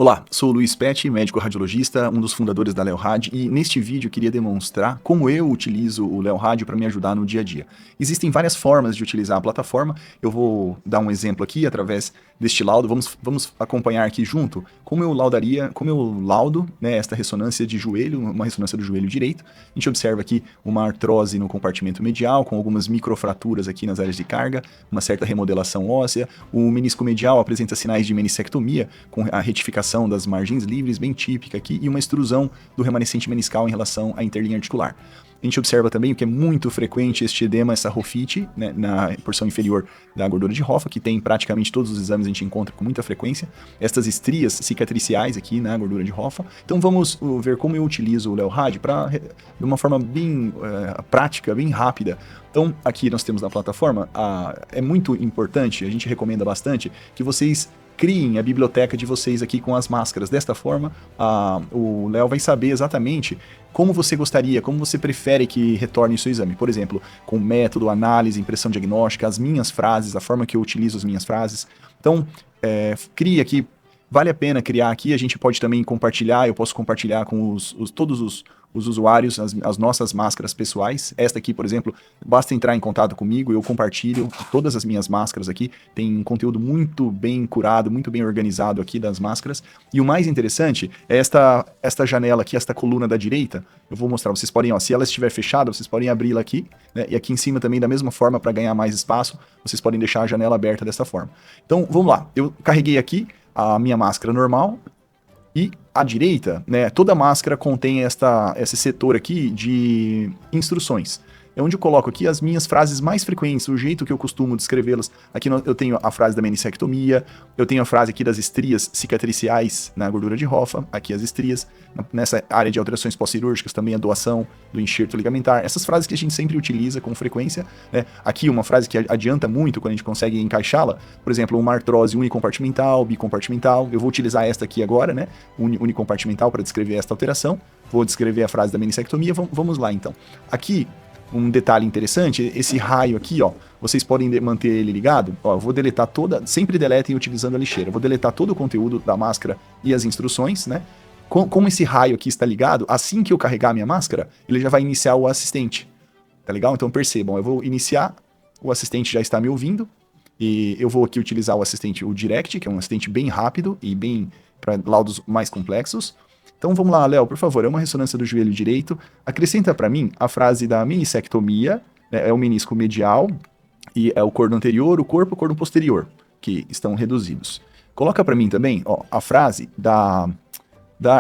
Olá, sou o Luiz Pet, médico radiologista, um dos fundadores da LeoRad, e neste vídeo eu queria demonstrar como eu utilizo o LeoRad para me ajudar no dia a dia. Existem várias formas de utilizar a plataforma, eu vou dar um exemplo aqui através deste laudo, vamos acompanhar aqui junto como eu laudo, né, esta ressonância de joelho, uma ressonância do joelho direito. A gente observa aqui uma artrose no compartimento medial, com algumas microfraturas aqui nas áreas de carga, uma certa remodelação óssea. O menisco medial apresenta sinais de meniscectomia, com a retificação das margens livres, bem típica aqui, e uma extrusão do remanescente meniscal em relação à interlinha articular. A gente observa também o que é muito frequente este edema, essa rofite, né, na porção inferior da gordura de Hoffa, que tem praticamente todos os exames a gente encontra com muita frequência. Estas estrias cicatriciais aqui na gordura de Hoffa. Então vamos ver como eu utilizo o LeoRad de uma forma bem prática, bem rápida. Então aqui nós temos na plataforma, é muito importante, a gente recomenda bastante, que vocês criem a biblioteca de vocês aqui com as máscaras. Desta forma, o Léo vai saber exatamente como você gostaria, como você prefere que retorne o seu exame. Por exemplo, com método, análise, impressão diagnóstica, as minhas frases, a forma que eu utilizo as minhas frases. Então, crie aqui. Vale a pena criar aqui, a gente pode também compartilhar, eu posso compartilhar com todos os usuários, as nossas máscaras pessoais. Esta aqui, por exemplo, basta entrar em contato comigo, eu compartilho todas as minhas máscaras aqui. Tem um conteúdo muito bem curado, muito bem organizado aqui das máscaras. E o mais interessante é esta janela aqui, esta coluna da direita. Eu vou mostrar, vocês podem, se ela estiver fechada, vocês podem abri-la aqui, né? E aqui em cima também, da mesma forma, para ganhar mais espaço, vocês podem deixar a janela aberta dessa forma. Então, vamos lá. Eu carreguei aqui a minha máscara normal, e à direita, né, toda máscara contém esse setor aqui de instruções. É onde eu coloco aqui as minhas frases mais frequentes, o jeito que eu costumo descrevê-las. Aqui eu tenho a frase da meniscectomia, eu tenho a frase aqui das estrias cicatriciais na gordura de Hoffa, aqui as estrias, nessa área de alterações pós-cirúrgicas também a doação do enxerto ligamentar. Essas frases que a gente sempre utiliza com frequência, né? Aqui uma frase que adianta muito quando a gente consegue encaixá-la, por exemplo, uma artrose unicompartimental, bicompartimental. Eu vou utilizar esta aqui agora, né? Unicompartimental para descrever esta alteração. Vou descrever a frase da meniscectomia. Vamos lá então. Aqui um detalhe interessante, esse raio aqui, ó, vocês podem manter ele ligado, ó, eu vou deletar sempre deletem utilizando a lixeira, eu vou deletar todo o conteúdo da máscara e as instruções, né, como esse raio aqui está ligado, assim que eu carregar a minha máscara, ele já vai iniciar o assistente, tá legal? Então percebam, eu vou iniciar, o assistente já está me ouvindo, e eu vou aqui utilizar o assistente, o Direct, que é um assistente bem rápido e bem para laudos mais complexos. Então vamos lá, Léo, por favor, é uma ressonância do joelho direito. Acrescenta para mim a frase da meniscectomia, né, é o menisco medial, e é o corno anterior, o corno posterior, que estão reduzidos. Coloca para mim também, ó, a frase da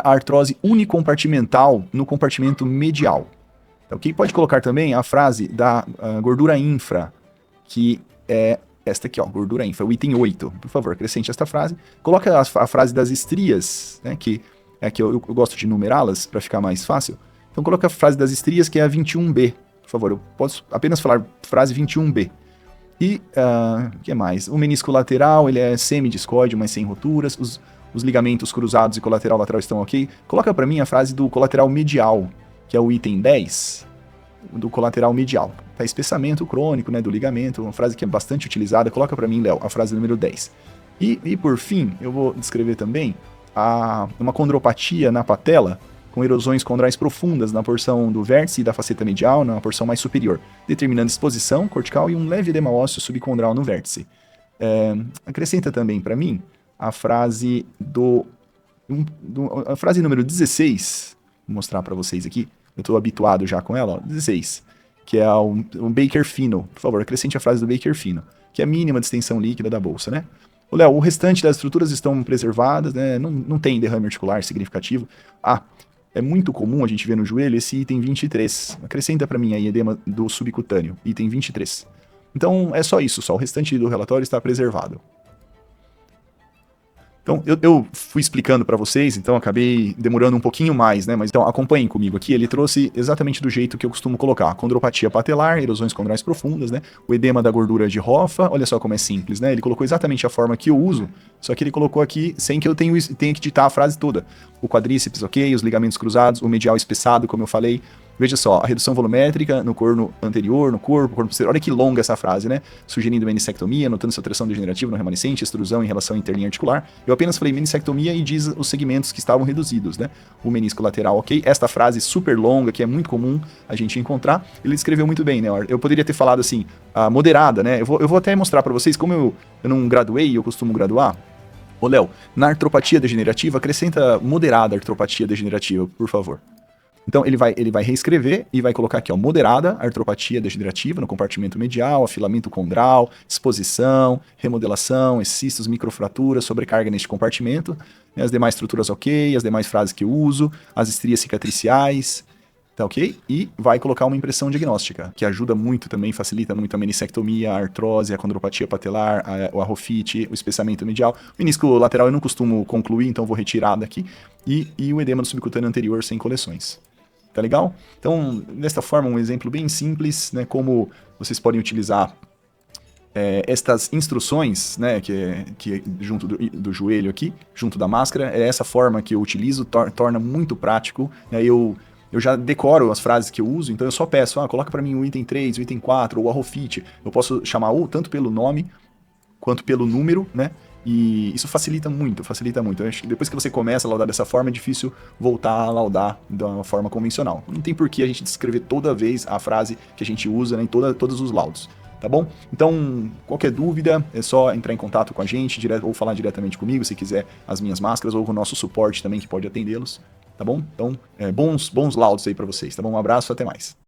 artrose unicompartimental no compartimento medial. Tá, ok? Pode colocar também a frase da gordura infra, que é esta aqui, ó, gordura infra, o item 8. Por favor, acrescente esta frase. Coloca a frase das estrias, né, que eu gosto de numerá-las para ficar mais fácil. Então coloca a frase das estrias, que é a 21B. Por favor, eu posso apenas falar frase 21B. E o que mais? O menisco lateral, ele é semidiscoide, mas sem roturas. Os ligamentos cruzados e colateral lateral estão ok. Coloca para mim a frase do colateral medial, que é o item 10, do colateral medial. Tá, espessamento crônico, né, do ligamento, uma frase que é bastante utilizada. Coloca para mim, Léo, a frase número 10. E por fim, eu vou descrever também uma condropatia na patela, com erosões condrais profundas na porção do vértice e da faceta medial, na porção mais superior, determinando exposição cortical e um leve edema ósseo subcondral no vértice. Acrescenta também para mim a frase a frase número 16, vou mostrar para vocês aqui, eu estou habituado já com ela, ó, 16, que é um Baker fino. Por favor, acrescente a frase do Baker fino, que é a mínima distensão líquida da bolsa, né? Léo, o restante das estruturas estão preservadas, né? Não tem derrame articular significativo. É muito comum a gente ver no joelho esse item 23. Acrescenta para mim aí edema do subcutâneo, item 23. Então é só isso, o restante do relatório está preservado. Então, eu fui explicando para vocês, então acabei demorando um pouquinho mais, né? Mas então acompanhem comigo aqui, ele trouxe exatamente do jeito que eu costumo colocar. Condropatia patelar, erosões condrais profundas, né? O edema da gordura de Hoffa, olha só como é simples, né? Ele colocou exatamente a forma que eu uso, só que ele colocou aqui sem que eu tenha que ditar a frase toda. O quadríceps, ok? Os ligamentos cruzados, o medial espessado, como eu falei. Veja só, a redução volumétrica no corno anterior, no corpo posterior. Olha que longa essa frase, né? Sugerindo meniscectomia, notando saltração degenerativa no remanescente, extrusão em relação interna articular. Eu apenas falei meniscectomia e diz os segmentos que estavam reduzidos, né? O menisco lateral, ok? Esta frase super longa, que é muito comum a gente encontrar, ele escreveu muito bem, né? Eu poderia ter falado assim, a moderada, né? Eu vou até mostrar para vocês, como eu não graduei, eu costumo graduar. Ô, Léo, na artropatia degenerativa, acrescenta moderada artropatia degenerativa, por favor. Então ele vai reescrever e vai colocar aqui, ó, moderada artropatia degenerativa no compartimento medial, afilamento condral, exposição, remodelação, excistos, microfraturas, sobrecarga neste compartimento, né, as demais estruturas ok, as demais frases que eu uso, as estrias cicatriciais, tá ok? E vai colocar uma impressão diagnóstica, que ajuda muito também, facilita muito a meniscectomia, a artrose, a condropatia patelar, o arrofite, o espessamento medial. O menisco lateral eu não costumo concluir, então vou retirar daqui. E o edema do subcutâneo anterior sem coleções. Tá legal? Então, desta forma, um exemplo bem simples, né, como vocês podem utilizar estas instruções, né, que junto do joelho aqui, junto da máscara, é essa forma que eu utilizo, torna muito prático, né, eu já decoro as frases que eu uso, então eu só peço, coloca para mim o item 3, o item 4, ou o arrofite, eu posso chamar ou tanto pelo nome, quanto pelo número, né, e isso facilita muito, facilita muito. Eu acho que depois que você começa a laudar dessa forma, é difícil voltar a laudar de uma forma convencional. Não tem por que a gente descrever toda vez a frase que a gente usa, né, em todos os laudos, tá bom? Então, qualquer dúvida, é só entrar em contato com a gente, ou falar diretamente comigo, se quiser as minhas máscaras, ou com o nosso suporte também, que pode atendê-los, tá bom? Então, bons laudos aí para vocês, tá bom? Um abraço, até mais.